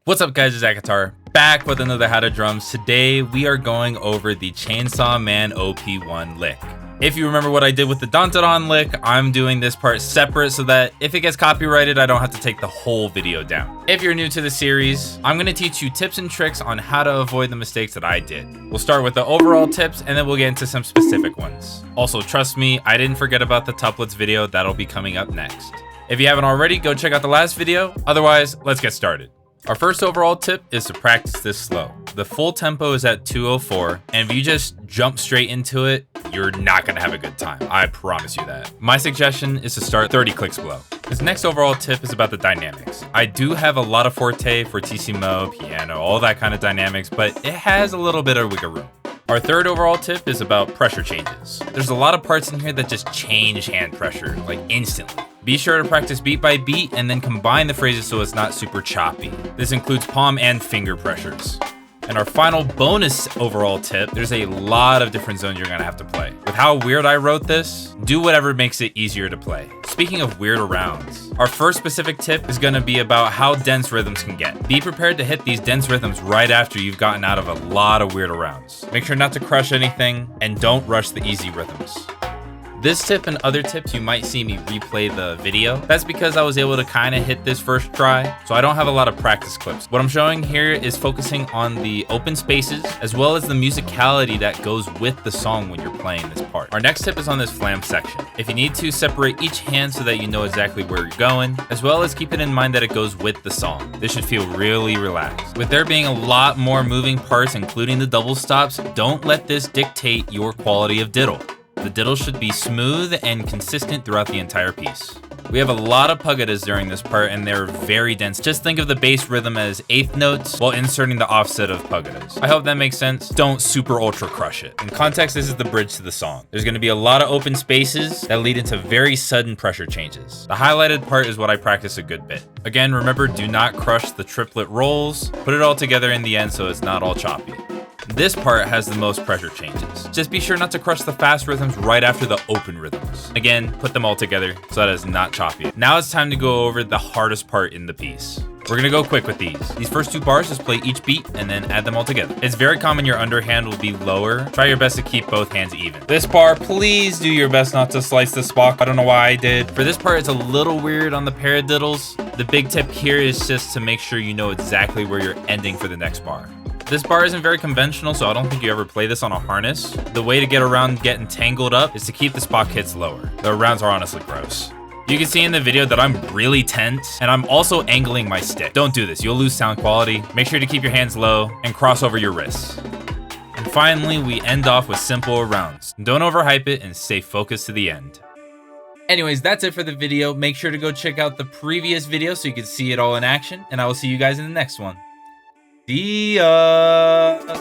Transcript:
What's up guys, it's Zackatar, back with another How to Drums. Today we are going over the Chainsaw Man OP1 lick. If you remember what I did with the Dun-Dun-Dun lick, I'm doing this part separate so that if it gets copyrighted, I don't have to take the whole video down. If you're new to the series, I'm going to teach you tips and tricks on how to avoid the mistakes that I did. We'll start with the overall tips and then we'll get into some specific ones. Also, trust me, I didn't forget about the tuplets video. That'll be coming up next. If you haven't already, go check out the last video. Otherwise, let's get started. Our first overall tip is to practice this slow. The full tempo is at 204, and if you just jump straight into it, you're not gonna have a good time. I promise you that. My suggestion is to start 30 clicks below. This next overall tip is about the dynamics. I do have a lot of forte, fortissimo, piano, all that kind of dynamics, but it has a little bit of wiggle room. Our third overall tip is about pressure changes. There's a lot of parts in here that just change hand pressure, like instantly. Be sure to practice beat by beat and then combine the phrases so it's not super choppy. This includes palm and finger pressures. And our final bonus overall tip, there's a lot of different zones you're gonna have to play. With how weird I wrote this, do whatever makes it easier to play. Speaking of weird arounds, our first specific tip is gonna be about how dense rhythms can get. Be prepared to hit these dense rhythms right after you've gotten out of a lot of weird arounds. Make sure not to crush anything and don't rush the easy rhythms. This tip and other tips, you might see me replay the video. That's because I was able to kind of hit this first try, so I don't have a lot of practice clips. What I'm showing here is focusing on the open spaces, as well as the musicality that goes with the song when you're playing this part. Our next tip is on this flam section. If you need to, separate each hand so that you know exactly where you're going, as well as keep it in mind that it goes with the song. This should feel really relaxed. With there being a lot more moving parts, including the double stops, don't let this dictate your quality of diddle. The diddle should be smooth and consistent throughout the entire piece. We have a lot of pagadas during this part and they're very dense. Just think of the bass rhythm as eighth notes while inserting the offset of pagadas. I hope that makes sense. Don't super ultra crush it. In context, this is the bridge to the song. There's gonna be a lot of open spaces that lead into very sudden pressure changes. The highlighted part is what I practice a good bit. Again, remember, do not crush the triplet rolls. Put it all together in the end so it's not all choppy. This part has the most pressure changes. Just be sure not to crush the fast rhythms right after the open rhythms. Again, put them all together so that it's not choppy. Now it's time to go over the hardest part in the piece. We're gonna go quick with these. These first two bars, just play each beat and then add them all together. It's very common your underhand will be lower. Try your best to keep both hands even. This bar, please do your best not to slice the spock. I don't know why I did. For this part, it's a little weird on the paradiddles. The big tip here is just to make sure you know exactly where you're ending for the next bar. This bar isn't very conventional, so I don't think you ever play this on a harness. The way to get around getting tangled up is to keep the spock hits lower. The rounds are honestly gross. You can see in the video that I'm really tense, and I'm also angling my stick. Don't do this, you'll lose sound quality. Make sure to keep your hands low and cross over your wrists. And finally, we end off with simple rounds. Don't overhype it and stay focused to the end. Anyways, that's it for the video. Make sure to go check out the previous video so you can see it all in action, and I will see you guys in the next one. See ya!